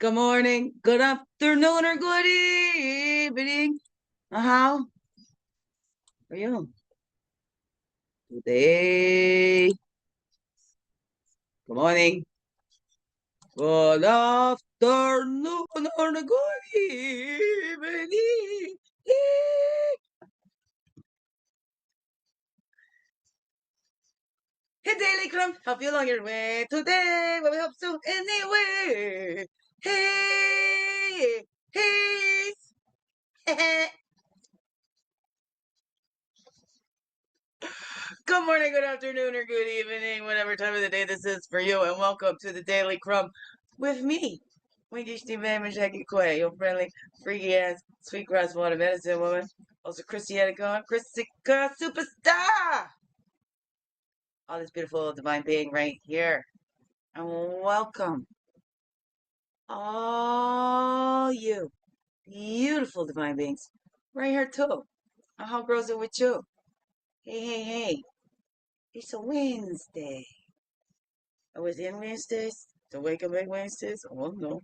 Good morning, good afternoon, or good evening. How are you today? Good morning, good afternoon, or good evening. Hey, Daily Crumb, help you along your way today. Well, we hope so anyway. Hey, hey, hey. Good morning, good afternoon, or good evening, whatever time of the day this is for you, and welcome to the Daily Crumb with me, iwishhewouldhavejusthitme, Jackie Quay, your friendly, freaky ass, sweetgrass water medicine woman, also Christiana Christica superstar, all this beautiful divine being right here, and welcome all you beautiful divine beings right here too. How grows it with you? Hey, hey, hey! It's a Wednesday. I was in Wednesdays to wake up at Wednesdays. Oh no.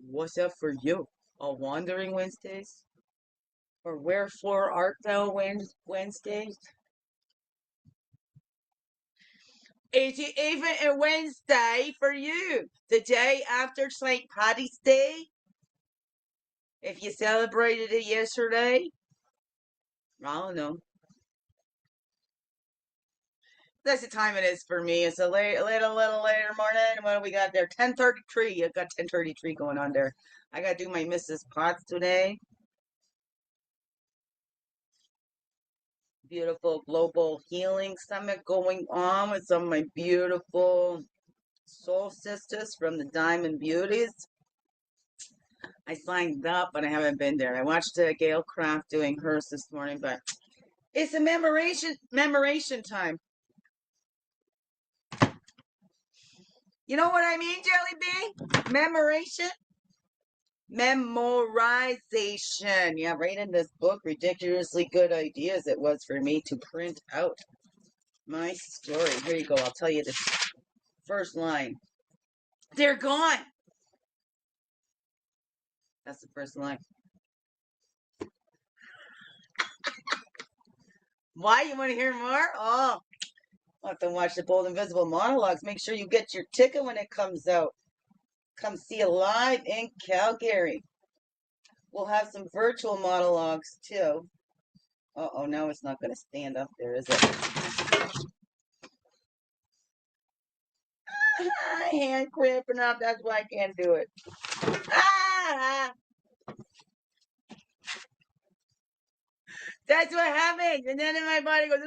What's up for you? A wandering Wednesdays? Or wherefore art thou Wednesdays? Is it even a Wednesday for you? The day after St. Patty's Day? If you celebrated it yesterday? I don't know. That's the time it is for me. It's a little later morning. What do we got there? 10:33. I got 10:33 going on there. I gotta do my Mrs. Potts today. Beautiful global healing summit going on with some of my beautiful soul sisters from the Diamond Beauties. I signed up, but I haven't been there. I watched Gail Craft doing hers this morning, but it's a memoration time. You know what I mean, Jelly Bean? Memoration? Memorization. Yeah, right in this book, Ridiculously Good Ideas, it was for me to print out my story. Here you go. I'll tell you the first line. They're gone. That's the first line. Why? You want to hear more? Oh, I'll have to watch the Bold Invisible monologues. Make sure you get your ticket when it comes out. Come see it live in Calgary. We'll have some virtual monologues too. Uh-oh, now it's not going to stand up there, is it? Hand cramping up. That's why I can't do it. Ah! That's what happens. And then my body goes,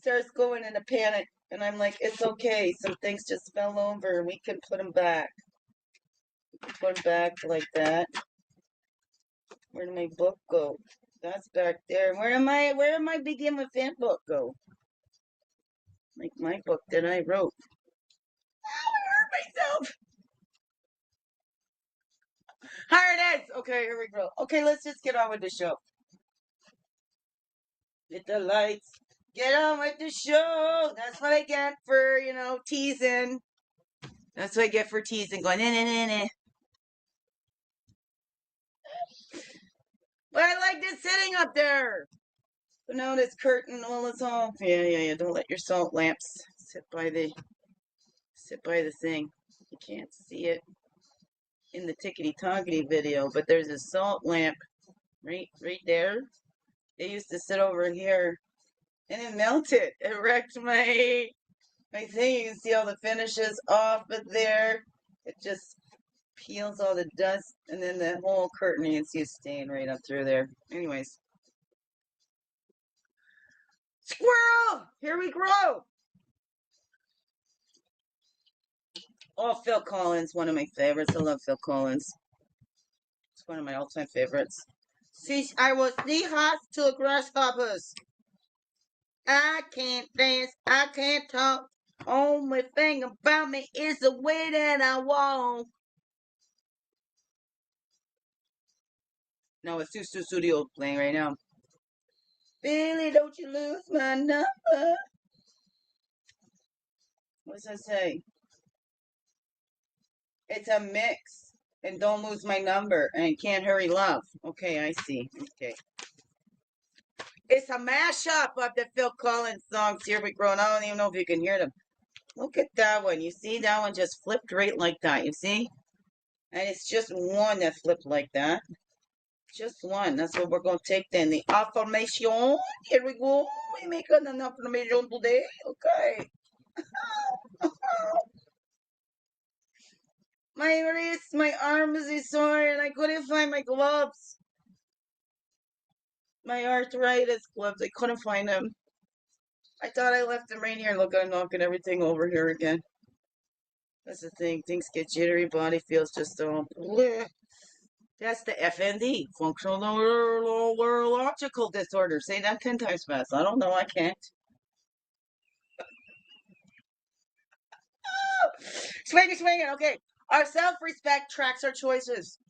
starts going into panic. And I'm like, it's okay. Some things just fell over. We can put them back. Put them back like that. Where did my book go? That's back there. Where did my Begin with Fan book go? Like my book that I wrote. Oh, I hurt myself. Here it is. Okay, here we go. Okay, let's just get on with the show. Hit the lights. Get on with the show. That's what I get for, teasing. That's what I get for teasing. Going, nah, nah, nah, nah. But I like just sitting up there. But now this curtain, all it's off. Yeah. Don't let your salt lamps sit by the thing. You can't see it in the tickety tockety video, but there's a salt lamp right there. It used to sit over here and it melted. It wrecked my thing. You can see all the finishes off of there. It just peels all the dust, and then the whole curtain you can see a stain right up through there. Anyways. Squirrel! Here we grow! Oh, Phil Collins, one of my favorites. I love Phil Collins. It's one of my all-time favorites. See, I was the hot to grasshoppers. I can't dance, I can't talk. Only thing about me is the way that I walk. No, it's Stu Studio playing right now. Billy, don't you lose my number. What does that say? It's a mix. And don't lose my number. And can't hurry love. Okay, I see. Okay. It's a mashup of the Phil Collins songs. Here we go. And I don't even know if you can hear them. Look at that one. You see, that one just flipped right like that. You see? And it's just one that flipped like that. Just one. That's what we're going to take then. The affirmation. Here we go. We make an affirmation today. Okay. My wrist, my arm is sore, and I couldn't find my gloves. My arthritis gloves. I couldn't find them. I thought I left them right here. Look, I'm knocking everything over here again. That's the thing. Things get jittery. Body feels just bleh. That's the FND, functional neurological disorder. Say that 10 times fast. I don't know. I can't. Swinging. Okay. Our self-respect tracks our choices.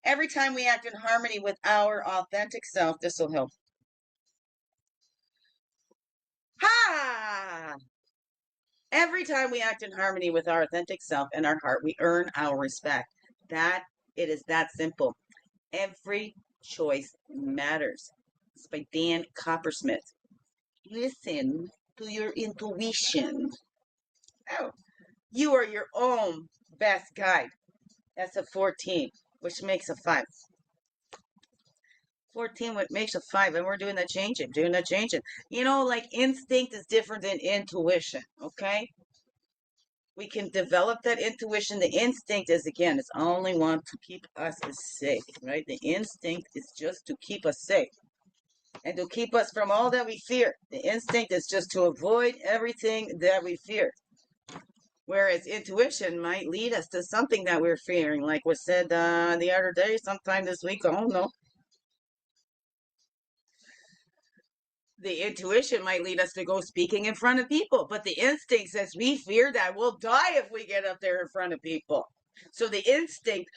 Every time we act in harmony with our authentic self, this will help. Ha! Every time we act in harmony with our authentic self and our heart, we earn our respect. It is that simple. Every choice matters. It's by Dan Coppersmith. Listen to your intuition. Oh, you are your own best guide. That's a 14, which makes a 5. 14 what makes a 5, and we're doing that changing. You know, like instinct is different than intuition, okay? We can develop that intuition. The instinct is, again, it's only one to keep us safe, right? The instinct is just to keep us safe and to keep us from all that we fear. The instinct is just to avoid everything that we fear. Whereas intuition might lead us to something that we're fearing, like was said the other day, sometime this week, I don't know. The intuition might lead us to go speaking in front of people, but the instinct says we fear that we'll die if we get up there in front of people. So the instinct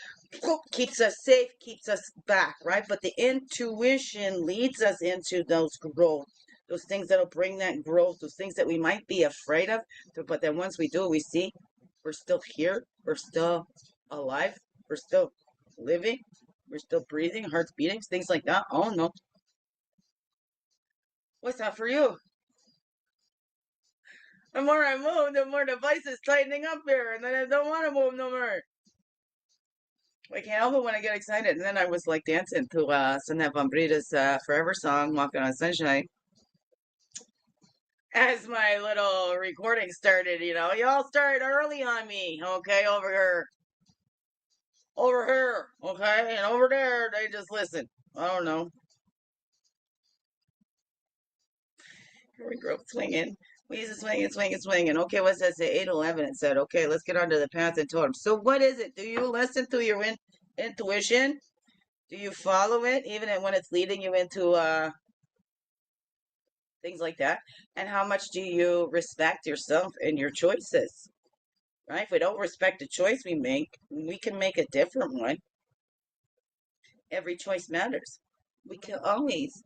keeps us safe, keeps us back, right? But the intuition leads us into those growth, those things that'll bring that growth, those things that we might be afraid of. But then once we do, we see we're still here, we're still alive, we're still living, we're still breathing, heart's beating, things like that. Oh no. What's that for you? The more I move, the more the vice is tightening up here, and then I don't want to move no more. I can't help it when I get excited. And then I was like dancing to Sanat Vambrita's Forever song, Walking on Sunshine. As my little recording started, you know, y'all started early on me, okay, over here, okay, and over there, they just listen. I don't know. Here we go, swinging. We used to swinging. Okay, what's that say? 8:11. It said, okay, let's get onto the path and totem. So what is it? Do you listen to your intuition? Do you follow it, even when it's leading you into things like that? And how much do you respect yourself and your choices? Right? If we don't respect the choice we make, we can make a different one. Every choice matters. We can always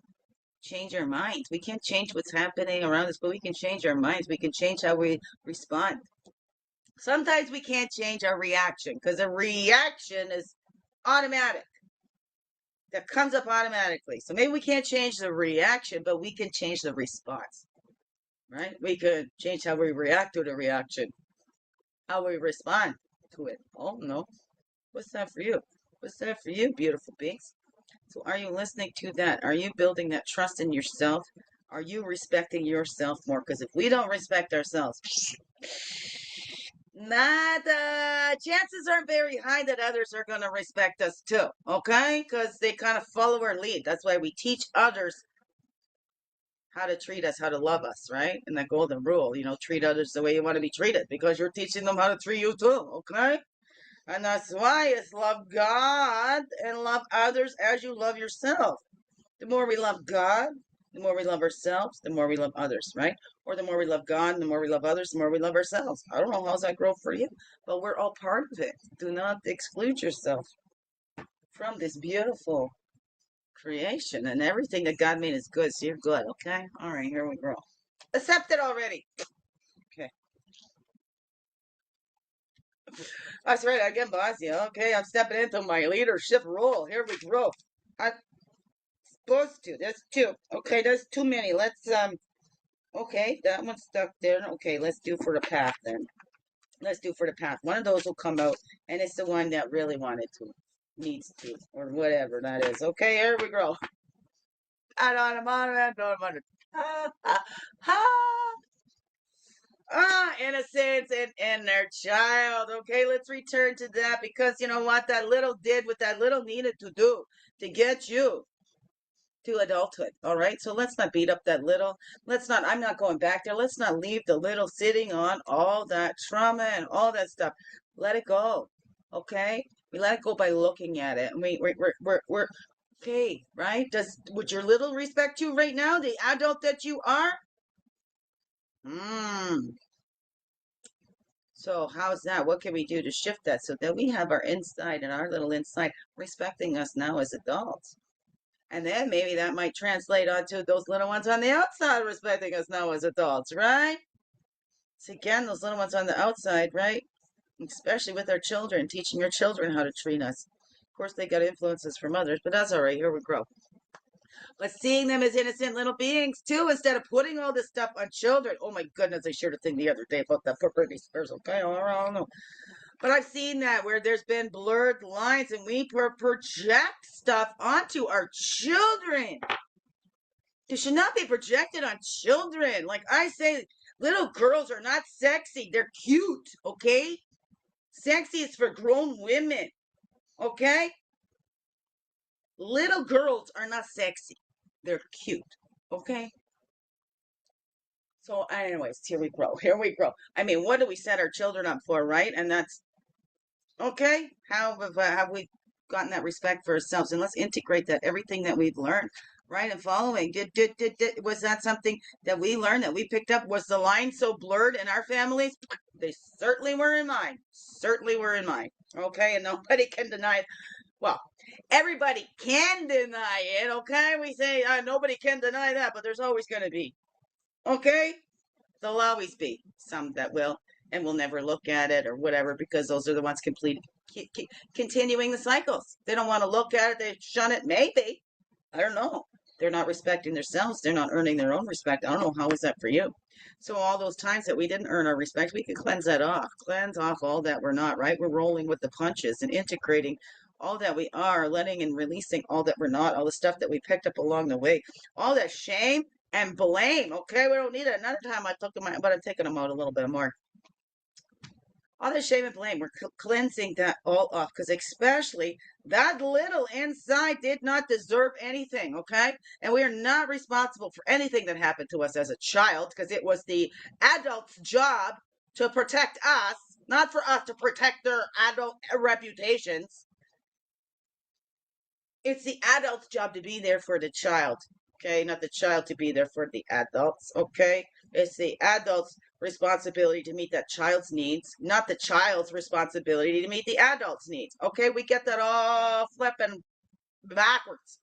change our minds. We can't change what's happening around us, but we can change our minds. We can change how we respond. Sometimes we can't change our reaction because a reaction is automatic. That comes up automatically. So maybe we can't change the reaction, but we can change the response. Right? We could change how we react to the reaction, how we respond to it. Oh no. What's that for you? What's that for you, beautiful beings? So are you listening to that? Are you building that trust in yourself? Are you respecting yourself more? Because if we don't respect ourselves, chances are very high that others are going to respect us too, okay? Because they kind of follow our lead. That's why we teach others how to treat us, how to love us, right? And that golden rule, you know, treat others the way you want to be treated because you're teaching them how to treat you too, okay? And that's why it's love God and love others as you love yourself. The more we love God, the more we love ourselves, the more we love others, right? Or the more we love God, the more we love others, the more we love ourselves. I don't know how's that grow for you, but we're all part of it. Do not exclude yourself from this beautiful creation, and everything that God made is good, so you're good, okay? All right, here we go. Accept it already. Okay. That's right, I can boss you. Okay, I'm stepping into my leadership role. Here we go. I'm supposed to. There's two. Okay, there's too many. Let's okay, that one's stuck there. Okay, let's do for the path then. Let's do for the path. One of those will come out, and it's the one that really wanted to, needs to, or whatever that is. Okay, here we go. I don't want to. Ha ha ha. Innocence and inner child. Okay, let's return to that because you know what that little did, what that little needed to do to get you to adulthood. All right, so let's not beat up that little. Let's not, I'm not going back there. Let's not leave the little sitting on all that trauma and all that stuff. Let it go. Okay, we let it go by looking at it. And we're okay, right? Would your little respect you right now, the adult that you are? So how's that? What can we do to shift that so that we have our inside and our little inside respecting us now as adults? And then maybe that might translate onto those little ones on the outside respecting us now as adults, right? So again, those little ones on the outside, right? Especially with our children, teaching your children how to treat us. Of course, they got influences from others, but that's all right. Here we grow. But seeing them as innocent little beings too, instead of putting all this stuff on children. Oh my goodness, I shared a thing the other day about that for Britney Spears. Okay, I don't know. But I've seen that where there's been blurred lines and we project stuff onto our children. It should not be projected on children. Like I say, little girls are not sexy. They're cute, okay? Sexy is for grown women, okay? Little girls are not sexy. They're cute, okay? So anyways, here we grow. Here we grow. I mean, what do we set our children up for, right? And that's okay. How have we gotten that respect for ourselves? And let's integrate that everything that we've learned, right? And following. Was that something that we learned that we picked up? Was the line so blurred in our families? They certainly were in mine. Certainly were in mine. Okay, and nobody can deny it. Well, everybody can deny it. Okay, we say nobody can deny that, but there's always going to be. Okay, there'll always be some that will and will never look at it or whatever because those are the ones continuing the cycles. They don't want to look at it. They shun it. Maybe. I don't know. They're not respecting themselves. They're not earning their own respect. I don't know. How is that for you? So all those times that we didn't earn our respect, we can cleanse that off. Cleanse off all that we're not, right? We're rolling with the punches and integrating all that we are, letting and releasing all that we're not, all the stuff that we picked up along the way, all that shame and blame. Okay, we don't need it. Another time I took them out, but I'm taking them out a little bit more. All the shame and blame, we're cleansing that all off because especially that little inside did not deserve anything, okay? And we are not responsible for anything that happened to us as a child because it was the adult's job to protect us, not for us to protect their adult reputations. It's the adult's job to be there for the child, okay? Not the child to be there for the adults, okay? It's the adult's responsibility to meet that child's needs, not the child's responsibility to meet the adult's needs, okay? We get that all flipping backwards,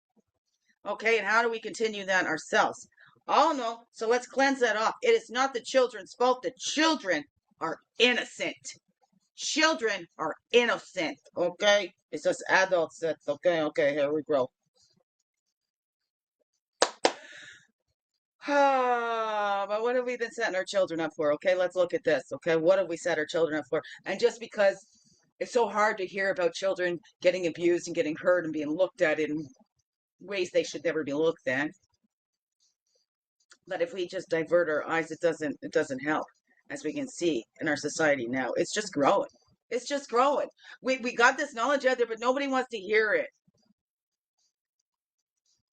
okay? And how do we continue that ourselves? Oh, no. So let's cleanse that off. It is not the children's fault. The children are innocent. Children are innocent, okay? It's just adults that's okay. Okay, here we go. But what have we been setting our children up for? Okay, let's look at this. Okay, what have we set our children up for? And just because it's so hard to hear about children getting abused and getting hurt and being looked at in ways they should never be looked at. But if we just divert our eyes, it doesn't help, as we can see in our society now. It's just growing. It's just growing. We got this knowledge out there, but nobody wants to hear it.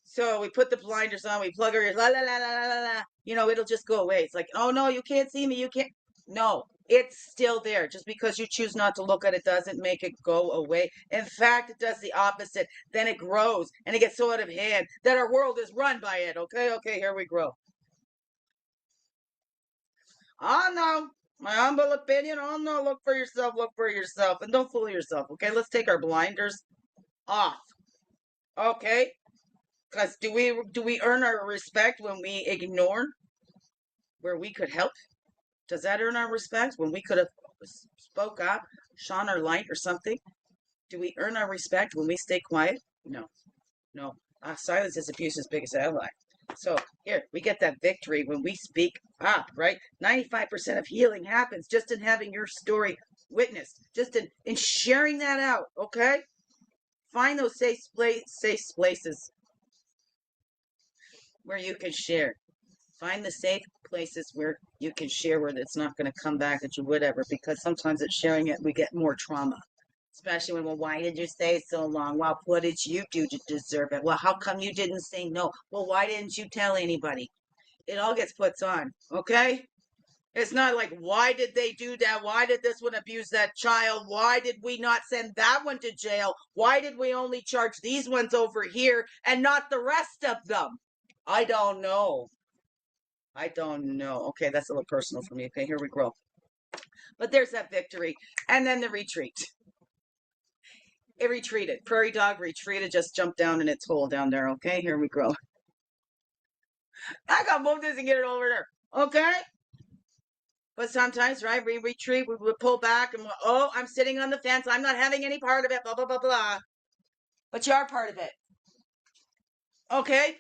So we put the blinders on, we plug our ears, la la la la la la. You know, it'll just go away. It's like, oh no, you can't see me. You can't. No, it's still there. Just because you choose not to look at it doesn't make it go away. In fact, it does the opposite. Then it grows and it gets so out of hand that our world is run by it. Okay, okay, here we grow. Oh no, my humble opinion. Oh no, look for yourself, and don't fool yourself. Okay, let's take our blinders off. Okay, because do we earn our respect when we ignore where we could help? Does that earn our respect when we could have spoke up, shone our light or something? Do we earn our respect when we stay quiet? No, no. Silence is abuse's biggest ally. So here, we get that victory when we speak up, right? 95% of healing happens just in having your story witnessed, just in sharing that out, okay? Find those safe places where you can share. Find the safe places where you can share where it's not going to come back at you, whatever, because sometimes it's sharing it, we get more trauma. Especially when, well, why did you stay so long? Well, what did you do to deserve it? Well, how come you didn't say no? Well, why didn't you tell anybody? It all gets put on, okay? It's not like, why did they do that? Why did this one abuse that child? Why did we not send that one to jail? Why did we only charge these ones over here and not the rest of them? I don't know. I don't know. Okay, that's a little personal for me. Okay, here we go. But there's that victory. And then the retreat. It retreated. Prairie Dog retreated, just jumped down in its hole down there. Okay, here we go. I gotta move this and get it over there. Okay? But sometimes, right, we retreat, we pull back, and oh, I'm sitting on the fence. I'm not having any part of it, blah, blah, blah, blah. But you are part of it. Okay?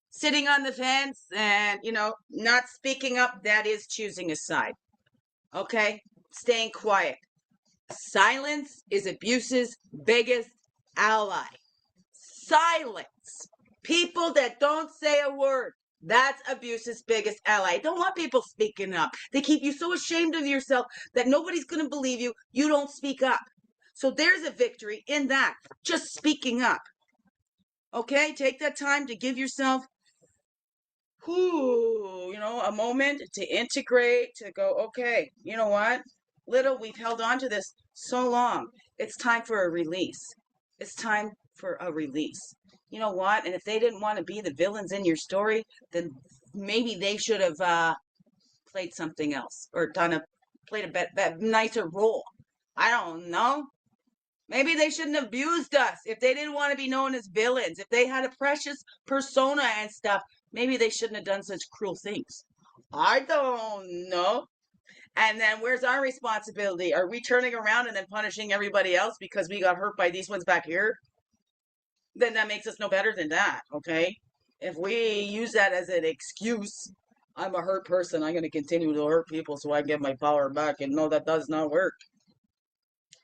Sitting on the fence and, not speaking up, that is choosing a side. Okay? Staying quiet. Silence is abuse's biggest ally. Silence. People that don't say a word. That's abuse's biggest ally. I don't want people speaking up. They keep you so ashamed of yourself that nobody's going to believe you. You don't speak up. So there's a victory in that. Just speaking up. Okay? Take that time to give yourself, a moment to integrate, to go, okay, you know what? We've held on to this so long. It's time for a release. It's time for a release. You know what? And if they didn't want to be the villains in your story, then maybe they should have played something else or played a nicer role. I don't know. Maybe they shouldn't have abused us if they didn't want to be known as villains. If they had a precious persona and stuff, maybe they shouldn't have done such cruel things. I don't know. And then where's our responsibility? Are we turning around and then punishing everybody else because we got hurt by these ones back here? Then that makes us no better than that, okay? If we use that as an excuse, I'm a hurt person, I'm going to continue to hurt people so I can get my power back. And no, that does not work.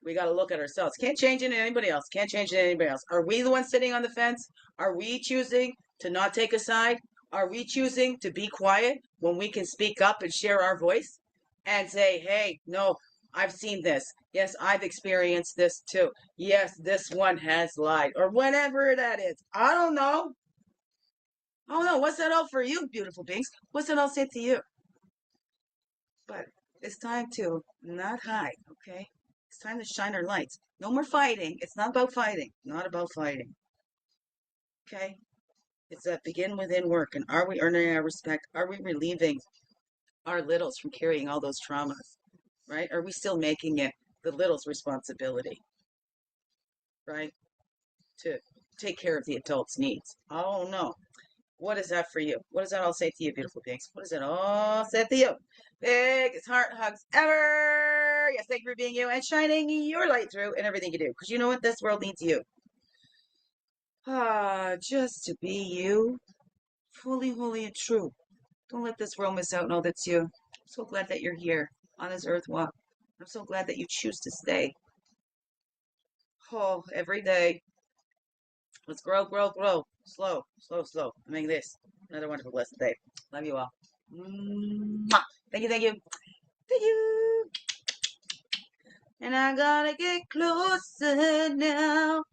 We got to look at ourselves. Can't change it in anybody else. Can't change it in anybody else. Are we the ones sitting on the fence? Are we choosing to not take a side? Are we choosing to be quiet when we can speak up and share our voice and say, hey, no, I've seen this. Yes, I've experienced this too. Yes, this one has lied. Or whatever that is. I don't know. What's that all for you, beautiful beings? What's that all say to you? But it's time to not hide, okay? It's time to shine our lights. No more fighting. It's not about fighting. Not about fighting. Okay? It's a begin within work. And are we earning our respect? Are we relieving our littles from carrying all those traumas? Right? Are we still making it the little's responsibility? Right? To take care of the adult's needs. Oh, no. What is that for you? What does that all say to you, beautiful beings? What does it all say to you? Biggest heart hugs ever. Yes, thank you for being you and shining your light through in everything you do. Because you know what? This world needs you. Just to be you. Fully, wholly, and true. Don't let this world miss out. No, that's you. I'm so glad that you're here on this earth walk. I'm so glad that you choose to stay. Oh, every day. Let's grow, grow, grow. Slow, slow, slow. I mean this. Another wonderful blessed day. Love you all. Mwah. Thank you, thank you. Thank you. And I gotta get closer now.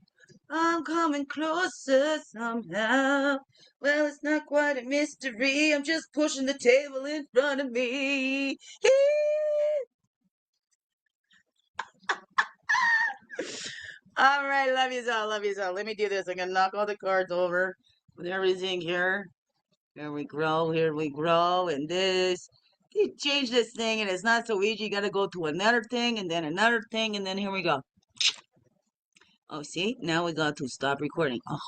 I'm coming closer somehow. Well, it's not quite a mystery. I'm just pushing the table in front of me. All right, love you all, love you all. Let me do this. I'm gonna knock all the cards over with everything here. Here we grow, and this. You change this thing, and it's not so easy. You gotta go to another thing, and then another thing, and then here we go. Oh, see? Now we got to stop recording. Oh.